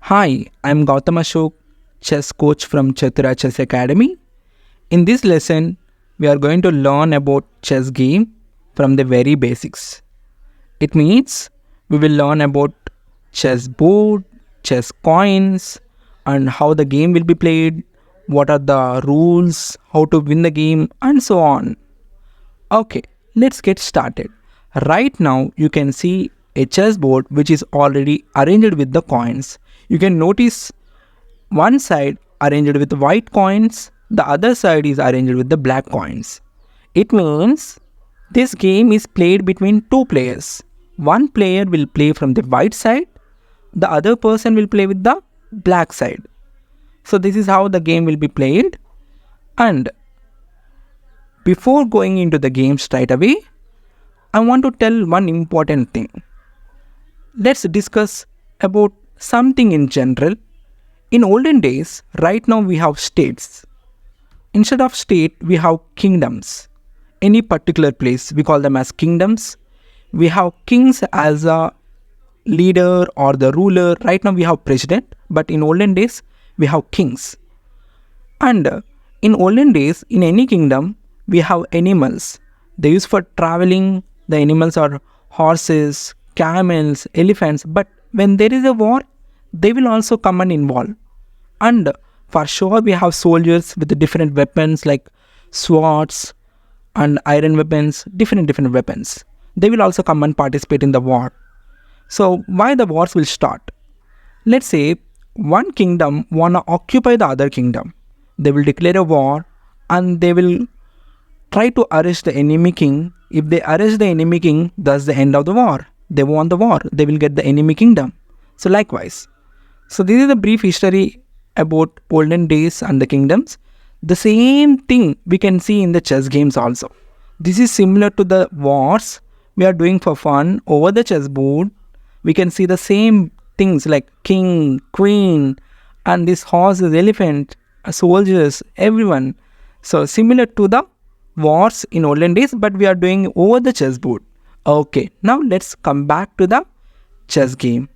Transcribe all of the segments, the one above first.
Hi, I'm Gautam Ashok, chess coach from Chatura Chess Academy. In this lesson, we are going to learn about chess game from the very basics. It means we will learn about chess board, chess coins, and how the game will be played, what are the rules, how to win the game, and so on. Okay, let's get started. Right now, you can see a chessboard which is already arranged with the coins. You can notice one side arranged with white coins, the other side is arranged with the black coins. It means this game is played between two players. One player will play from the white side, the other person will play with the black side. So this is how the game will be played. And before going into the game straight away, I want to tell one important thing. Let's discuss about something in general. In olden days, right now we have states. Instead of state, we have kingdoms. Any particular place, we call them as kingdoms. We have kings as a leader or the ruler. Right now we have president, but in olden days, we have kings. And in olden days, in any kingdom, we have animals. They use for traveling. The animals are horses, camels, elephants. But when there is a war, they will also come and involve. And for sure, we have soldiers with the different weapons like swords and iron weapons, different weapons. They will also come and participate in the war. So why the wars will start? Let's say one kingdom wanna occupy the other kingdom. They will declare a war and they will try to arrest the enemy king. If they arrest the enemy king, that's the end of the war. They won the war. They will get the enemy kingdom. So likewise. So this is a brief history about olden days and the kingdoms. The same thing we can see in the chess games also. This is similar to the wars we are doing for fun over the chessboard. We can see the same things like king, queen, and this horses, elephant, soldiers, everyone. So similar to the wars in olden days, but we are doing over the chessboard. Okay, now let's come back to the chess game.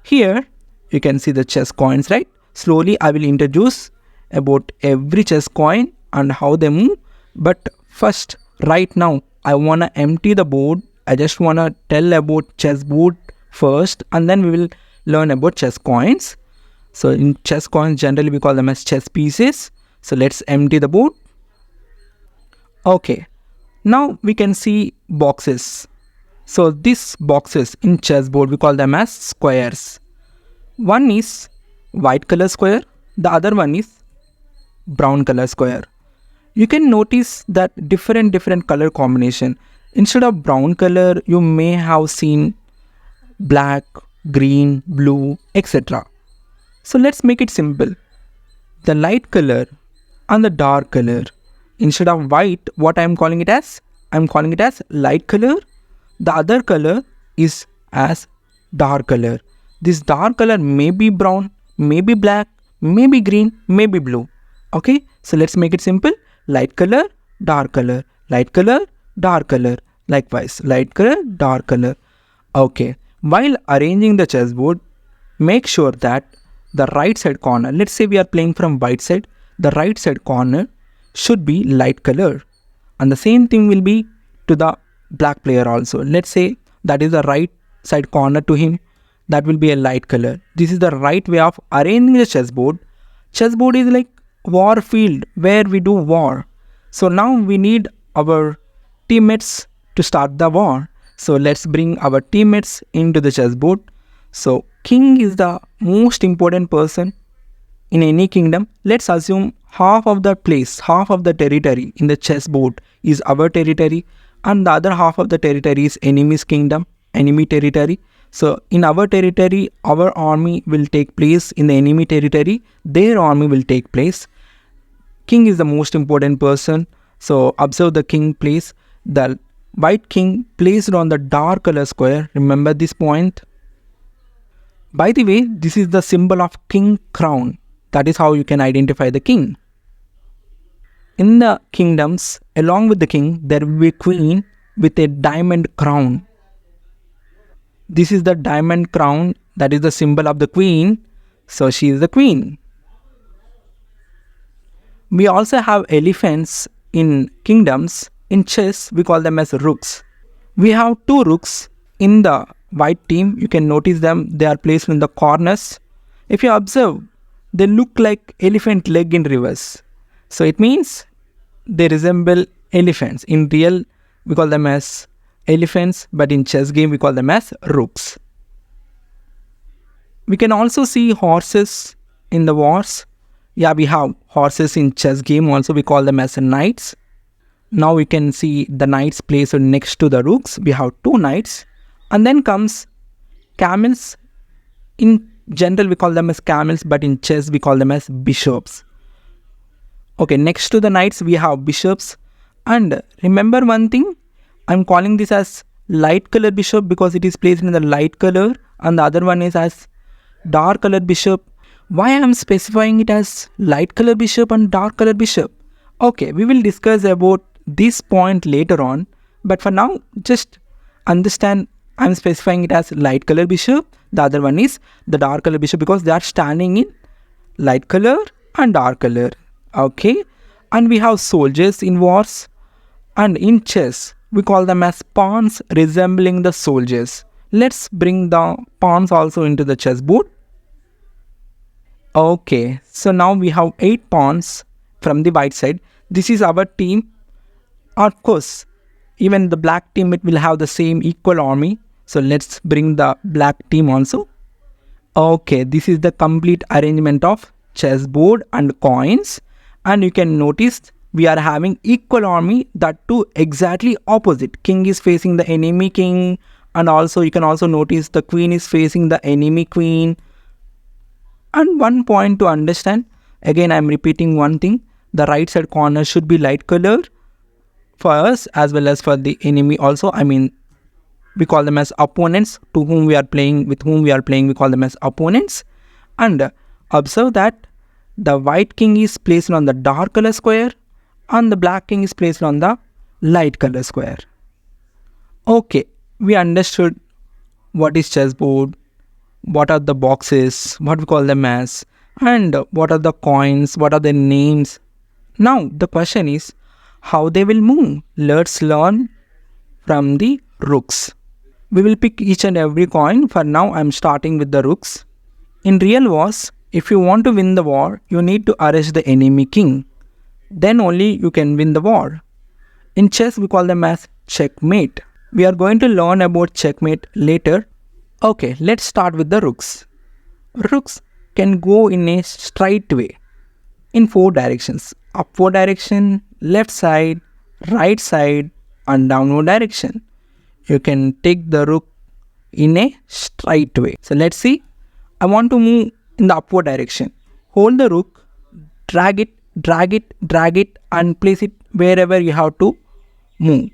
Here you can see the chess coins, right? Slowly I will introduce about every chess coin and how they move. But first, right now, I want to empty the board. I just want to tell about chessboard first and then we will learn about chess coins. So in chess coins, generally we call them as chess pieces. So let's empty the board. Okay, now we can see boxes. So these boxes in chessboard, we call them as squares. One is white color square, the other one is brown color square. You can notice that different color combination. Instead of brown color, you may have seen black, green, blue, etc. So let's make it simple. The light color and the dark color. Instead of white, what I am calling it as? I am calling it as light color. The other color is as dark color. This dark color may be brown, may be black, may be green, may be blue. Okay, so let's make it simple. Light color, dark color, light color, dark color. Likewise, light color, dark color. Okay, while arranging the chessboard, make sure that the right side corner, let's say we are playing from white side, the right side corner should be light color. And the same thing will be to the black player also. Let's say that is the right side corner to him. That will be a light color. This is the right way of arranging the chessboard. Chessboard is like war field where we do war. So now we need our teammates to start the war. So let's bring our teammates into the chessboard. So king is the most important person in any kingdom. Let's assume half of the place, half of the territory in the chessboard is our territory and the other half of the territory is enemy's kingdom, enemy territory. So in our territory, our army will take place. In the enemy territory, their army will take place. King is the most important person. So observe the king place. The white king placed on the dark color square. Remember this point. By the way, this is the symbol of king crown. That is how you can identify the king. In the kingdoms, along with the king, there will be a queen with a diamond crown. This is the diamond crown, that is the symbol of the queen. So she is the queen. We also have elephants in kingdoms. In chess, we call them as rooks. We have two rooks in the white team. You can notice them. They are placed in the corners. If you observe, they look like elephant leg in reverse. So it means they resemble elephants. In real, we call them as elephants, but in chess game, we call them as rooks. We can also see horses in the wars. Yeah, we have horses in chess game also. We call them as knights. Now we can see the knights placed next to the rooks. We have two knights. And then comes camels. In general, we call them as camels, but in chess, we call them as bishops. Okay, next to the knights, we have bishops. And remember one thing, I'm calling this as light color bishop because it is placed in the light color, and the other one is as dark color bishop. Why I am specifying it as light color bishop and dark color bishop? Okay, we will discuss about this point later on, but for now, just understand I'm specifying it as light color bishop. The other one is the dark color bishop because they are standing in light color and dark color. Okay, and we have soldiers in wars, and in chess we call them as pawns resembling the soldiers. Let's bring the pawns also into the chessboard. Okay, so now we have 8 pawns from the white side. This is our team. Of course, even the black team, it will have the same equal army. So let's bring the black team also. Okay, this is the complete arrangement of chessboard and coins. And you can notice we are having equal army, that too exactly opposite. King is facing the enemy king, and also you can also notice the queen is facing the enemy queen. And one point to understand, again I am repeating one thing, the right side corner should be light color for us as well as for the enemy also. I mean, we call them as opponents. To whom we are playing, with whom we are playing, we call them as opponents. And observe that the white king is placed on the dark color square and the black king is placed on the light color square. Okay, we understood what is chessboard, what are the boxes, what we call them as, and what are the coins, what are the names. Now the question is how they will move. Let's learn from the rooks. We will pick each and every coin. For now I am starting with the rooks. In real wars, if you want to win the war, you need to arrest the enemy king. Then only you can win the war. In chess we call them as checkmate. We are going to learn about checkmate later. Okay, let's start with the rooks. Rooks can go in a straight way in 4 directions. Upward direction, left side, right side, and downward direction. You can take the rook in a straight way. So let's see. I want to move in the upward direction. Hold the rook, drag it, drag it, drag it, and place it wherever you have to move.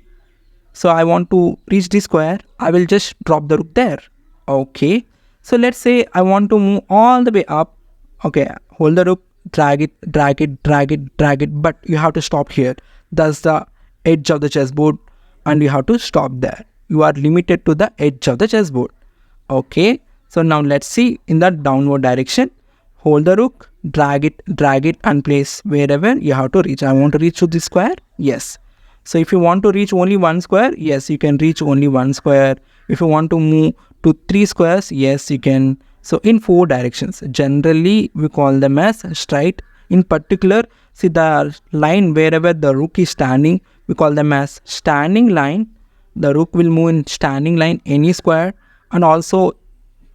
So I want to reach this square. I will just drop the rook there. Okay. So let's say I want to move all the way up. Okay. Hold the rook, drag it, drag it, drag it, drag it. But you have to stop here. That's the edge of the chessboard, and you have to stop there. You are limited to the edge of the chessboard. Okay. So now let's see in the downward direction. Hold the rook, drag it, and place wherever you have to reach. I want to reach to this square. Yes. So if you want to reach only one square, yes, you can reach only one square. If you want to move to 3 squares, yes, you can. So in 4 directions, generally we call them as straight. In particular, see the line wherever the rook is standing, we call them as standing line. The rook will move in standing line any square, and also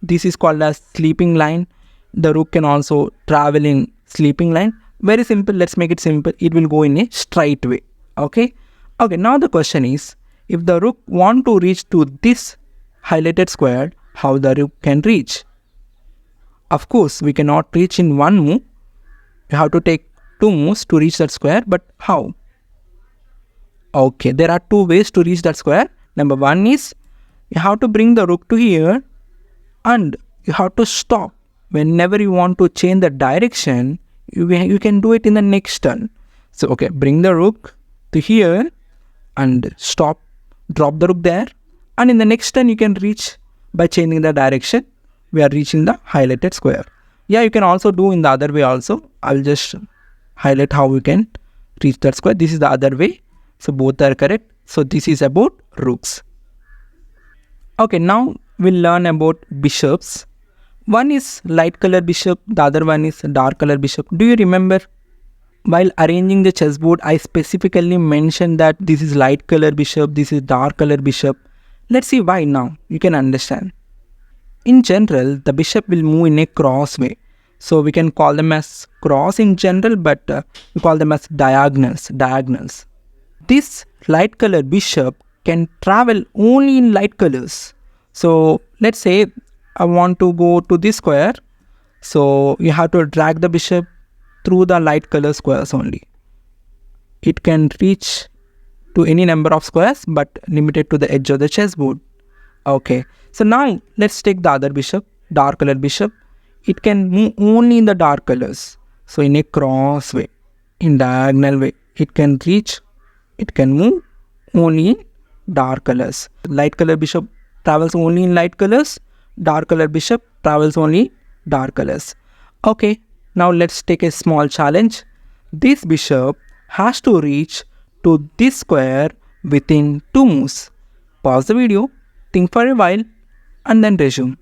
this is called as sleeping line. The rook can also travel in sleeping line. Very simple. Let's make it simple. It will go in a straight way. Okay. Okay. Now the question is, if the rook want to reach to this highlighted square, how the rook can reach? Of course, we cannot reach in one move. You have to take 2 moves to reach that square. But how? Okay. There are 2 ways to reach that square. Number 1 is you have to bring the rook to here, and you have to stop. Whenever you want to change the direction, you can do it in the next turn. So okay, bring the rook to here and stop, drop the rook there, and in the next turn you can reach by changing the direction. We are reaching the highlighted square. Yeah, you can also do in the other way also. I'll just highlight how we can reach that square. This is the other way. So both are correct. So this is about rooks. Okay, now we'll learn about bishops. One is light color bishop, the other one is dark color bishop. Do you remember? While arranging the chessboard, I specifically mentioned that this is light color bishop, this is dark color bishop. Let's see why now. You can understand. In general, the bishop will move in a cross way. So we can call them as cross in general, but we call them as diagonals. This light color bishop can travel only in light colors. So let's say I want to go to this square. So you have to drag the bishop through the light color squares only. It can reach to any number of squares but limited to the edge of the chessboard. Okay, so now let's take the other bishop, dark color bishop. It can move only in the dark colors. So in a cross way, in diagonal way, it can move only in dark colors. Light color bishop travels only in light colors. Dark color bishop travels only in dark colors. Okay, now let's take a small challenge. This bishop has to reach to this square within 2 moves. Pause the video, think for a while, and then resume.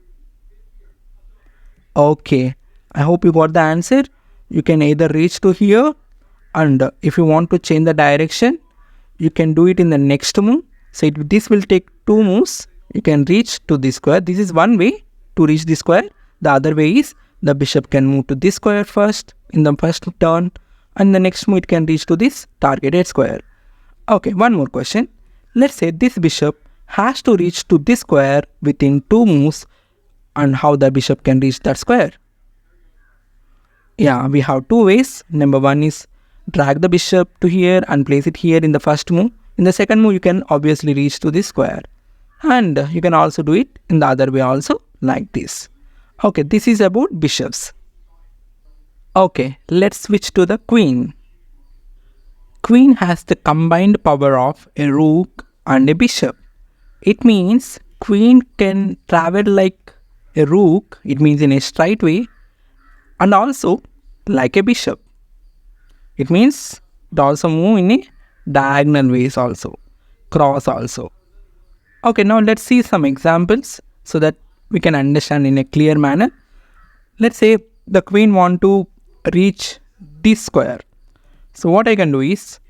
Okay, I hope you got the answer. You can either reach to here, and if you want to change the direction, you can do it in the next move. So this will take 2 moves. You can reach to this square. This is one way to reach this square. The other way is the bishop can move to this square first in the first turn, and the next move it can reach to this targeted square. Okay, one more question. Let's say this bishop has to reach to this square within 2 moves, and how the bishop can reach that square. Yeah, we have 2 ways. Number 1 is drag the bishop to here and place it here in the first move. In the second move, you can obviously reach to this square. And you can also do it in the other way also, like this. Okay, this is about bishops. Okay, let's switch to the queen. Queen has the combined power of a rook and a bishop. It means queen can travel like a rook, it means in a straight way, and also like a bishop. It means it also move in a diagonal ways also, cross also. Okay, now let's see some examples so that we can understand in a clear manner. Let's say the queen want to reach this square. So what I can do is,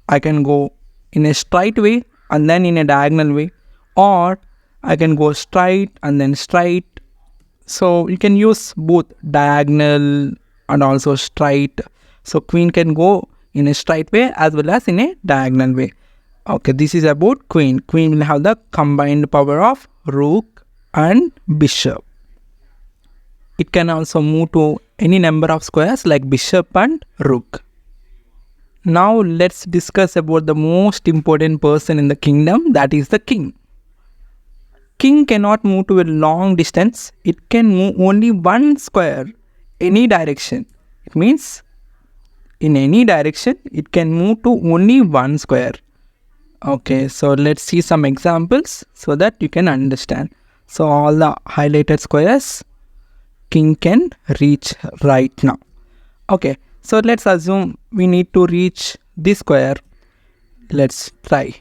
I can go in a straight way and then in a diagonal way, or I can go straight and then straight. So you can use both diagonal and also straight. So queen can go in a straight way as well as in a diagonal way. Okay, this is about queen. Queen will have the combined power of rook and bishop. It can also move to any number of squares like bishop and rook. Now let's discuss about the most important person in the kingdom, that is the king. King cannot move to a long distance. It can move only one square, any direction. It means in any direction, it can move to only one square. Okay, so let's see some examples so that you can understand. So all the highlighted squares, king can reach right now. Okay, so let's assume we need to reach this square. Let's try.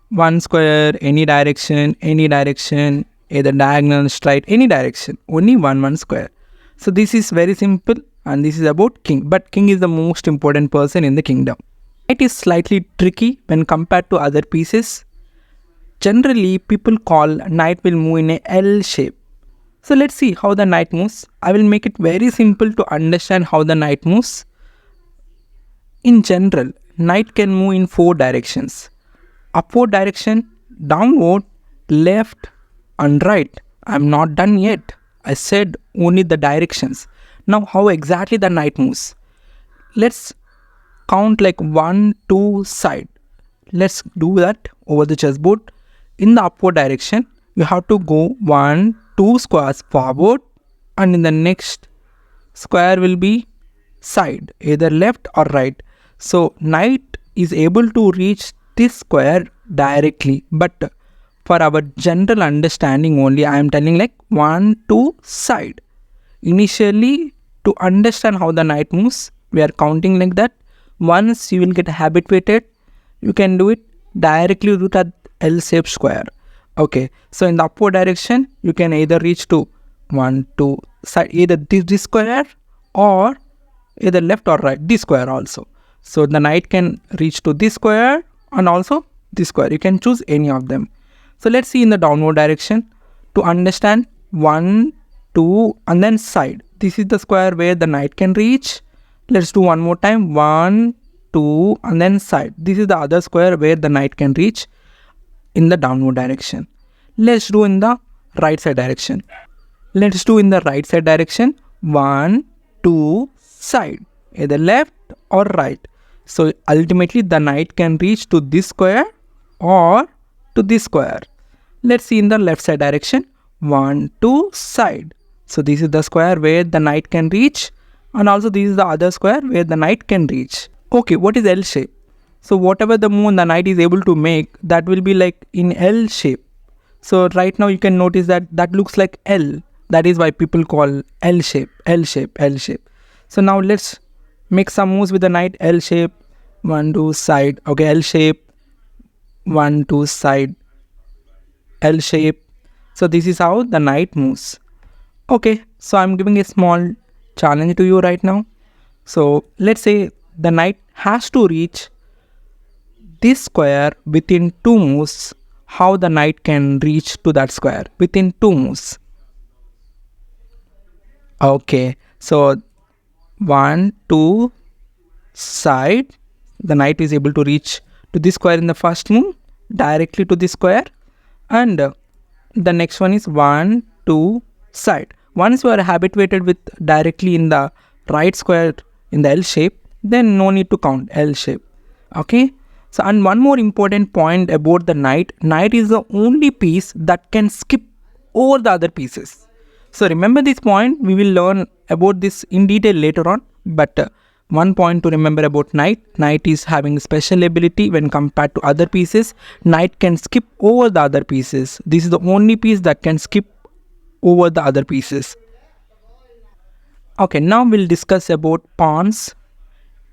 One square, any direction, either diagonal, straight, any direction, only one square. So this is very simple, and this is about king. But king is the most important person in the kingdom. It is slightly tricky when compared to other pieces. Generally, people call knight will move in a L shape. So let's see how the knight moves. I will make it very simple to understand how the knight moves. In general, knight can move in 4 directions. Upward direction, downward, left and right. I am not done yet. I said only the directions. Now how exactly the knight moves? Let's count like 1, 2 side. Let's do that over the chessboard. In the upward direction, you have to go 1, 2 squares forward, and in the next square will be side, either left or right. So knight is able to reach this square directly, but for our general understanding only, I am telling like 1, 2 side. Initially To understand how the knight moves, we are counting like that. Once you will get habituated, you can do it directly to that L-shaped square. Okay, so in the upward direction, you can either reach to 1, 2, side, either this square or either left or right, this square also. So the knight can reach to this square and also this square. You can choose any of them. So let's see in the downward direction to understand 1, 2 and then side. This is the square where the knight can reach. Let's do one more time. 1, 2 and then side. This is the other square where the knight can reach in the downward direction. Let's do in the right side direction. Let's do in the right side direction. 1, 2, side. Either left or right. So ultimately the knight can reach to this square or to this square. Let's see in the left side direction. 1, 2, side. So this is the square where the knight can reach, and also this is the other square where the knight can reach. Okay, what is L shape? So whatever the move the knight is able to make, that will be like in L shape. So right now you can notice that that looks like L. That is why people call L shape, L shape, L shape. So now let's make some moves with the knight. L shape, 1, 2, side. Okay, L shape, 1, 2, side, L shape. So this is how the knight moves. Okay, so I'm giving a small challenge to you right now. So let's say the knight has to reach this square within 2 moves. How the knight can reach to that square within 2 moves? Okay, so 1, 2, side. The knight is able to reach to this square in the first move, directly to this square, and the next one is 1, 2, side. Once you are habituated with directly in the right square in the L shape, then no need to count L shape. Okay. So, and one more important point about the knight is the only piece that can skip over the other pieces. So remember this point, we will learn about this in detail later on, but one point to remember about knight is having special ability when compared to other pieces. Knight can skip over the other pieces. This is the only piece that can skip over the other pieces. Okay, now we'll discuss about pawns.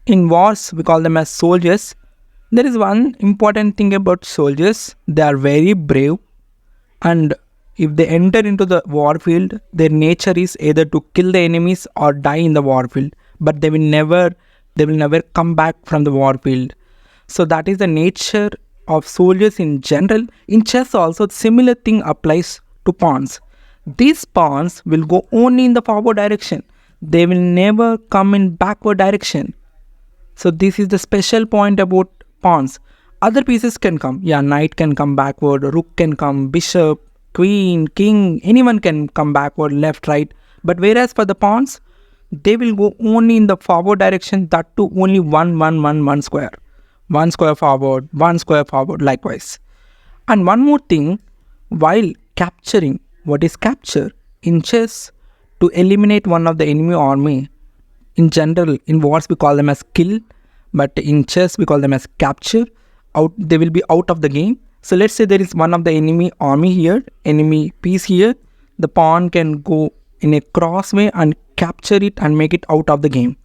In wars, we call them as soldiers. There is one important thing about soldiers. They are very brave, and if they enter into the war field, their nature is either to kill the enemies or die in the war field, but they will never come back from the war field. So that is the nature of soldiers in general. In chess also, similar thing applies to pawns. These pawns will go only in the forward direction. They will never come in backward direction. So this is the special point about pawns. Other pieces can come. Yeah, knight can come backward, rook can come, bishop, queen, king, anyone can come backward, left, right. But whereas for the pawns, they will go only in the forward direction, that too only one square. One square forward, likewise. And one more thing, while capturing, what is capture? In chess, to eliminate one of the enemy army, in general, in wars we call them as kill, but in chess we call them as capture. They will be out of the game. So let's say there is one of the enemy army here, enemy piece here. The pawn can go in a cross way and capture it and make it out of the game.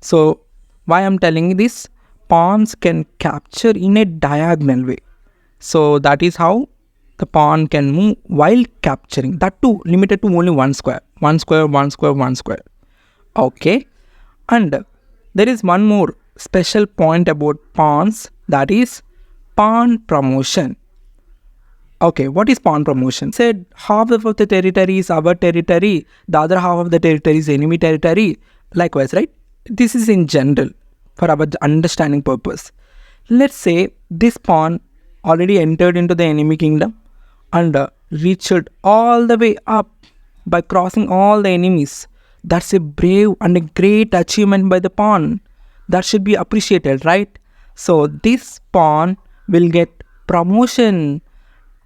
So why I'm telling you this? Pawns can capture in a diagonal way. So that is how the pawn can move while capturing. That too limited to only one square. One square. Okay. And there is one more special point about pawns, that is pawn promotion. Okay, what is pawn promotion? Said half of the territory is our territory, the other half of the territory is enemy territory. Likewise, right? This is in general for our understanding purpose. Let's say this pawn already entered into the enemy kingdom and reached all the way up by crossing all the enemies. That's a brave and a great achievement by the pawn. That should be appreciated, right? So this pawn will get promotion.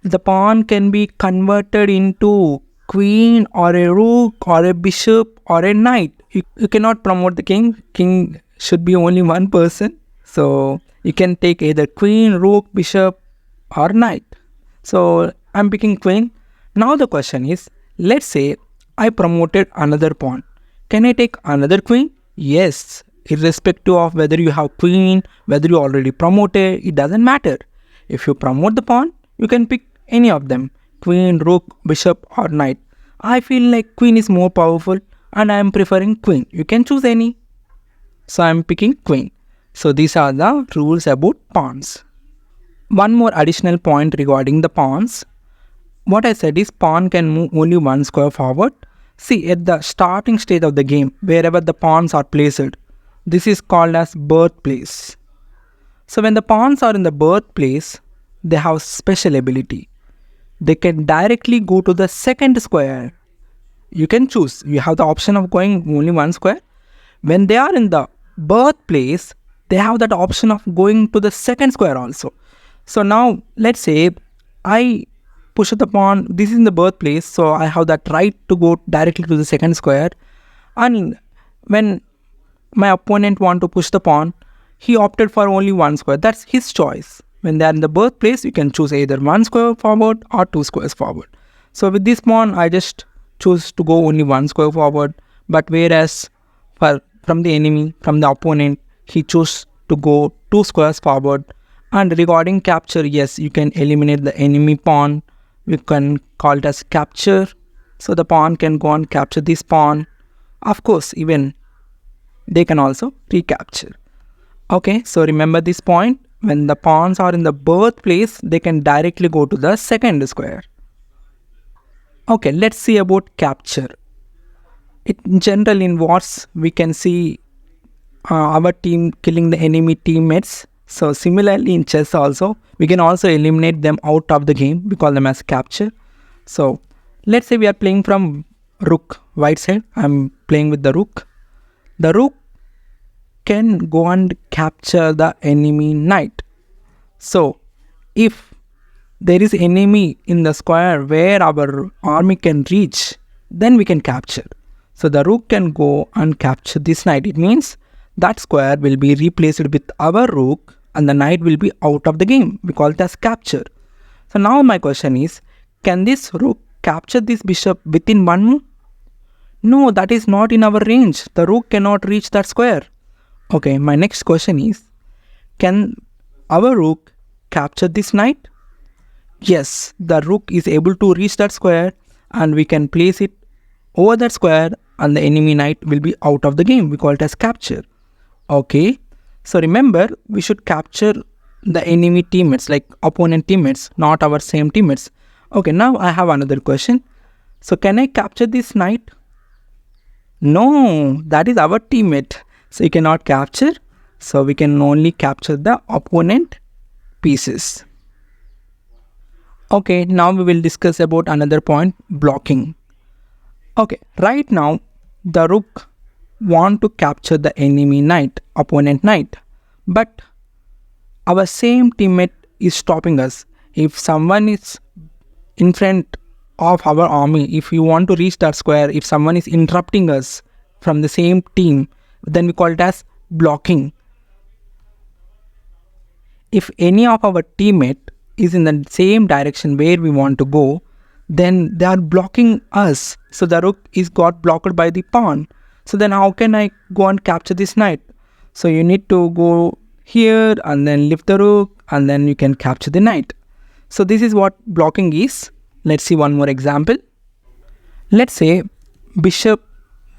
The pawn can be converted into queen or a rook or a bishop or a knight. You cannot promote the king. King should be only one person. So you can take either queen, rook, bishop or knight. So I'm picking queen. Now the question is, let's say I promoted another pawn. Can I take another queen? Yes, irrespective of whether you have queen, whether you already promoted, it doesn't matter. If you promote the pawn, you can pick any of them, queen, rook, bishop or knight. I feel like queen is more powerful and I am preferring queen. You can choose any. So I am picking queen. So these are the rules about pawns. One more additional point regarding the pawns. What I said is pawn can move only one square forward. See, at the starting stage of the game, wherever the pawns are placed, this is called as birthplace. So when the pawns are in the birthplace, they have special ability. They can directly go to the second square. You can choose. You have the option of going only one square. When they are in the birthplace, they have that option of going to the second square also. So now let's say I push the pawn. This is in the birthplace, so I have that right to go directly to the second square. And when my opponent want to push the pawn, he opted for only one square. That's his choice. When they are in the birthplace, you can choose either one square forward or two squares forward. So with this pawn, I just choose to go only one square forward. But whereas from the enemy, from the opponent, he chose to go two squares forward. And regarding capture, yes, you can eliminate the enemy pawn. We can call it as capture. So the pawn can go and capture this pawn. Of course, even they can also recapture. Okay, so remember this point. When the pawns are in the birthplace, they can directly go to the second square. Okay, let's see about capture. In general, in wars, we can see our team killing the enemy teammates. So similarly in chess also, we can also eliminate them out of the game. We call them as capture. So let's say we are playing from rook, white side. I'm playing with the rook. The rook can go and capture the enemy knight. So if there is enemy in the square where our army can reach, then we can capture. So the rook can go and capture this knight. It means that square will be replaced with our rook and the knight will be out of the game. We call it as capture. So now my question is, can this rook capture this bishop within one move? No, that is not in our range. The rook cannot reach that square. Okay, my next question is, can our rook capture this knight? Yes, the rook is able to reach that square and we can place it over that square and the enemy knight will be out of the game. We call it as capture. Okay, so remember, we should capture the enemy teammates, like opponent teammates, not our same teammates. Okay, now I have another question. So can I capture this knight? No, that is our teammate. So you cannot capture. So we can only capture the opponent pieces. Okay, now we will discuss about another point, blocking. Okay, right now the rook want to capture the enemy knight, opponent knight, but our same teammate is stopping us. If someone is in front of our army, if you want to reach that square, if someone is interrupting us from the same team, then we call it as blocking. If any of our teammate is in the same direction where we want to go, then they are blocking us. So the rook is got blocked by the pawn. So then how can I go and capture this knight? So you need to go here and then lift the rook and then you can capture the knight. So this is what blocking is. Let's see one more example. Let's say bishop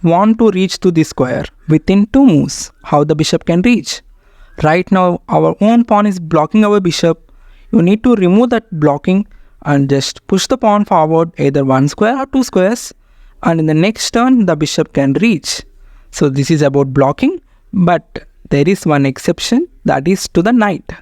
want to reach to this square within 2 moves. How the bishop can reach? Right now our own pawn is blocking our bishop. You need to remove that blocking and just push the pawn forward either 1 square or 2 squares, and in the next turn the bishop can reach. So this is about blocking, but there is one exception, that is to the knight.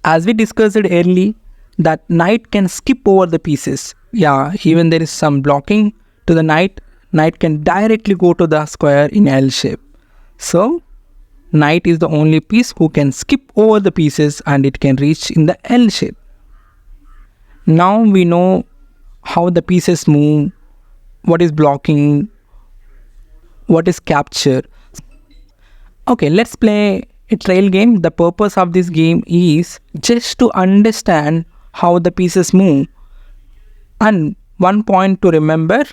As we discussed earlier, that knight can skip over the pieces. Yeah, even there is some blocking to the knight, knight can directly go to the square in L shape. So knight is the only piece who can skip over the pieces and it can reach in the L shape. Now we know how the pieces move, what is blocking, what is capture. Okay, let's play a trail game. The purpose of this game is just to understand how the pieces move. And one point to remember,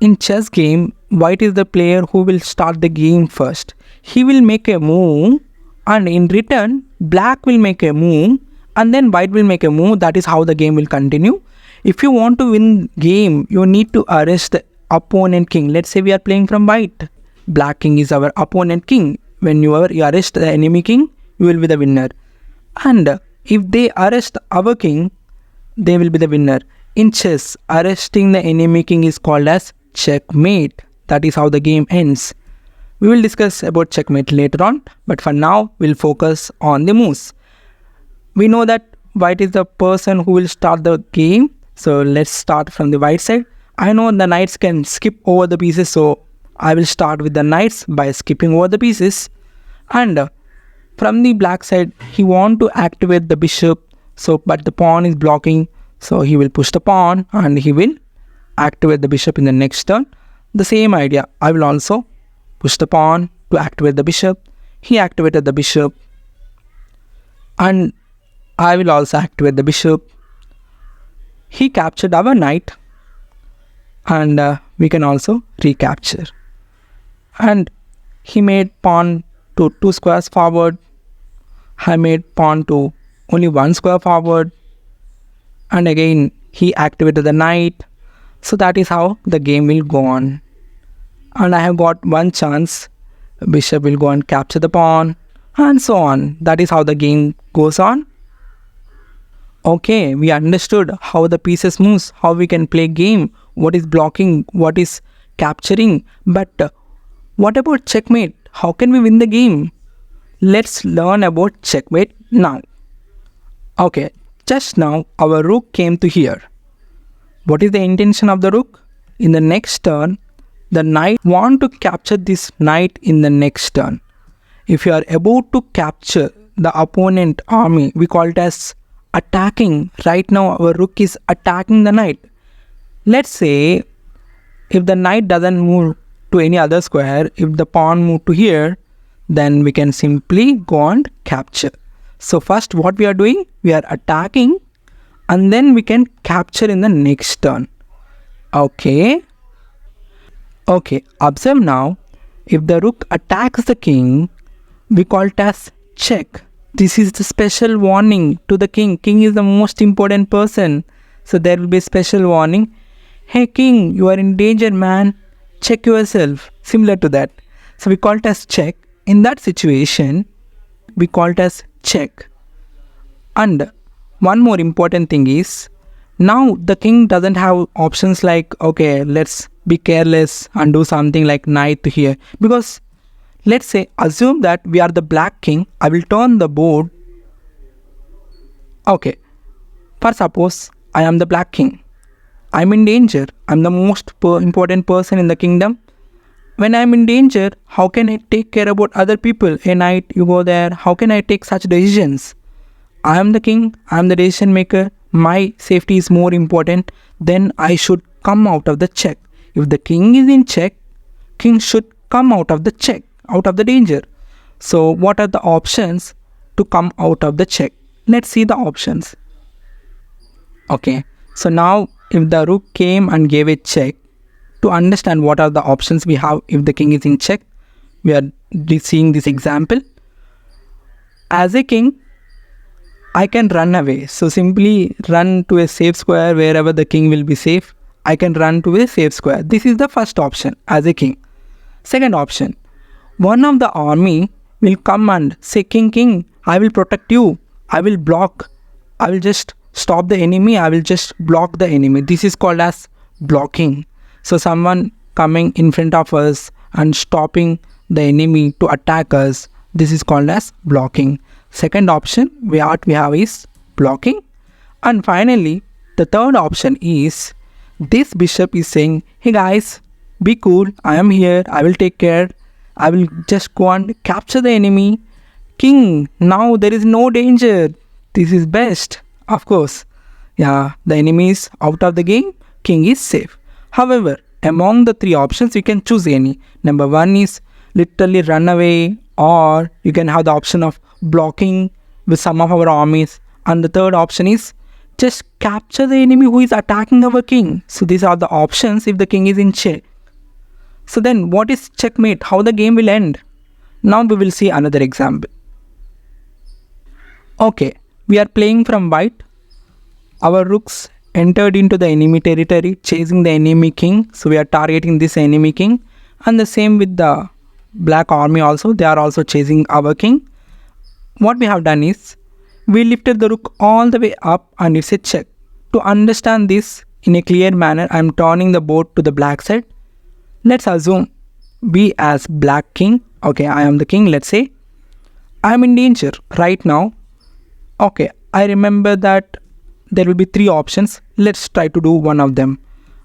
In chess game, white is the player who will start the game first. He will make a move, and in return, black will make a move, and then white will make a move. That is how the game will continue. If you want to win game, you need to arrest the opponent king. Let's say we are playing from white. Black king is our opponent king. When you arrest the enemy king, you will be the winner. And if they arrest our king, they will be the winner. In chess, arresting the enemy king is called as checkmate. That is how the game ends. We will discuss about checkmate later on, but for now, we'll focus on the moves. We know that white is the person who will start the game. So let's start from the white side. I know the knights can skip over the pieces, so I will start with the knights by skipping over the pieces. And from the black side, he want to activate the bishop, but the pawn is blocking, so he will push the pawn and he will activate the bishop in the next turn. The same idea, I will also push the pawn to activate the bishop. He activated the bishop, and I will also activate the bishop. He captured our knight, and we can also recapture. And he made pawn to 2 squares forward. I made pawn to only 1 square forward, and again he activated the knight. So that is how the game will go on. And I have got one chance. Bishop will go and capture the pawn, and so on. That is how the game goes on. Okay, we understood how the pieces moves, how we can play game, what is blocking, what is capturing. But what about checkmate? How can we win the game? Let's learn about checkmate now. Okay, just now our rook came to here. What is the intention of the rook? In the next turn, the knight want to capture this knight in the next turn. If you are about to capture the opponent army, we call it as attacking. Right now our rook is attacking the knight. Let's say if the knight doesn't move to any other square, if the pawn move to here, then we can simply go and capture. So first what we are doing, we are attacking, and then we can capture in the next turn. Okay, observe now, if the rook attacks the king, we call it as check. This is the special warning to the king. King is the most important person. So there will be a special warning. Hey king, you are in danger, man. Check yourself. Similar to that. So we call it as check. In that situation, we call it as check. And one more important thing is, now the king doesn't have options like, okay, let's be careless and do something like knight to here. Because let's say, assume that we are the black king. I will turn the board. Okay, for suppose I am the black king. I am in danger. I am the most important person in the kingdom. When I am in danger, how can I take care about other people? A knight, you go there. How can I take such decisions? I am the king. I am the decision maker. My safety is more important. Then I should come out of the check. If the king is in check, king should come out of the check, out of the danger. So what are the options to come out of the check? Let's see the options. Okay, so now if the rook came and gave a check, to understand what are the options we have if the king is in check, we are seeing this example. As a king, I can run away. So simply run to a safe square wherever the king will be safe. I can run to a safe square. This is the first option as a king. Second option, one of the army will come and say, king, I will protect you. I will block. I will just stop the enemy. I will just block the enemy. This is called as blocking. So someone coming in front of us and stopping the enemy to attack us, this is called as blocking. Second option what we have is blocking. And finally, the third option is, this bishop is saying, hey guys, be cool, I am here, I will take care, I will just go and capture the enemy. King, now there is no danger, this is best. Of course, yeah, the enemy is out of the game, king is safe. However, among the three options, you can choose any. Number one is literally run away, or you can have the option of blocking with some of our armies. And the third option is just capture the enemy who is attacking our king. So these are the options if the king is in check. So then what is checkmate? How the game will end? Now we will see another example. Okay, we are playing from white. Our rooks entered into the enemy territory, chasing the enemy king. So we are targeting this enemy king. And the same with the black army also. They are also chasing our king. What we have done is, we lifted the rook all the way up and it's a check. To understand this in a clear manner, I am turning the board to the black side. Let's assume we as black king. Okay, I am the king, let's say. I am in danger right now. Okay, I remember that there will be three options. Let's try to do one of them.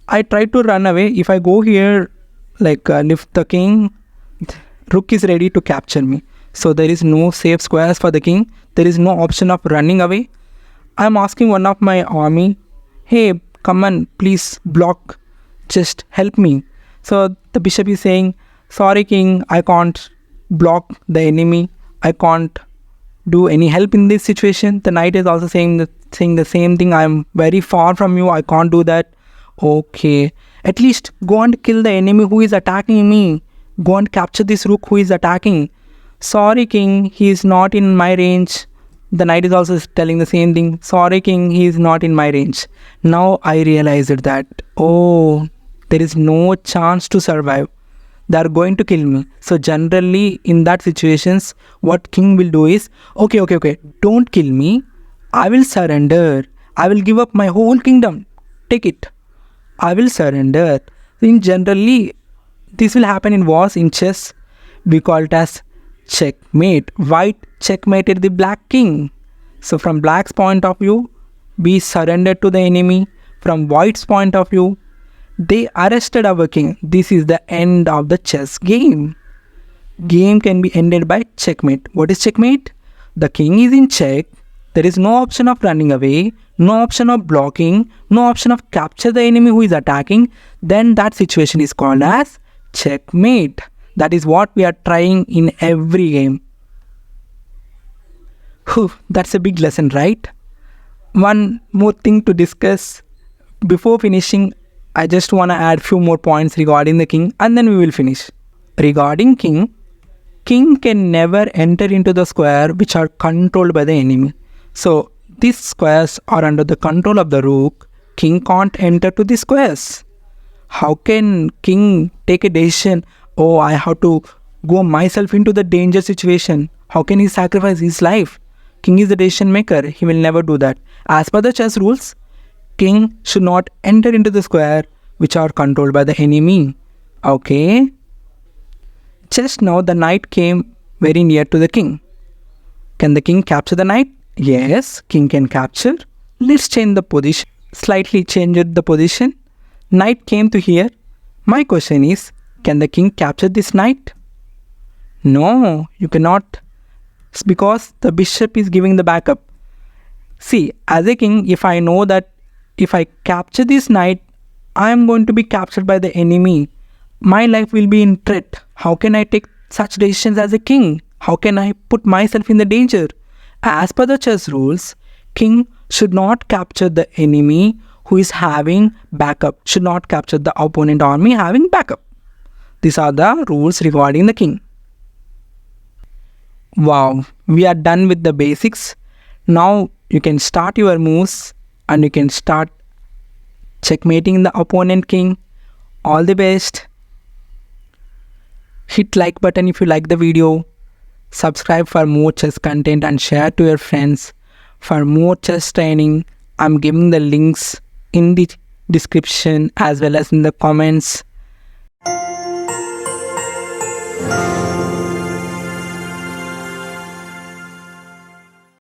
I try to run away. If I go here, lift the king, rook is ready to capture me. So there is no safe squares for the king. There is no option of running away. I am asking one of my army, hey, come on, please block, just help me. So the bishop is saying, sorry king, I can't block the enemy. I can't do any help in this situation. The knight is also saying the same thing. I am very far from you. I can't do that. Okay, at least go and kill the enemy who is attacking me. Go and capture this rook who is attacking. Sorry king, he is not in my range. The knight is also telling the same thing. Sorry king, he is not in my range. Now I realized that, oh, there is no chance to survive. They are going to kill me. So generally in that situations, what king will do is, okay, don't kill me. I will surrender. I will give up my whole kingdom. Take it. I will surrender. In generally, this will happen in wars, in chess. We call it as checkmate. White checkmated the black king. So from black's point of view, we surrendered to the enemy. From white's point of view, they arrested our king. This is the end of the chess game. Game can be ended by checkmate. What is checkmate? The king is in check. There is no option of running away, no option of blocking, no option of capture the enemy who is attacking. Then that situation is called as checkmate. That is what we are trying in every game. Whew, that's a big lesson, right? One more thing to discuss. Before finishing, I just want to add few more points regarding the king and then we will finish. Regarding king can never enter into the square which are controlled by the enemy. So these squares are under the control of the rook. King can't enter to the squares. How can king take a decision? Oh, I have to go myself into the danger situation. How can he sacrifice his life? King is the decision maker. He will never do that. As per the chess rules, king should not enter into the square which are controlled by the enemy. Okay. Just now the knight came very near to the king. Can the king capture the knight? Yes, king can capture. Let's change the position. Slightly change the position. Knight came to here. My question is, can the king capture this knight? No, you cannot. It's because the bishop is giving the backup. See, as a king, if I know that if I capture this knight, I am going to be captured by the enemy. My life will be in threat. How can I take such decisions as a king? How can I put myself in the danger? As per the chess rules, king should not capture the enemy who is having backup, should not capture the opponent army having backup. These are the rules regarding the king. Wow, we are done with the basics. Now you can start your moves and you can start checkmating the opponent king. All the best. Hit like button if you like the video. Subscribe for more chess content and share to your friends. For more chess training, I'm giving the links in the description as well as in the comments.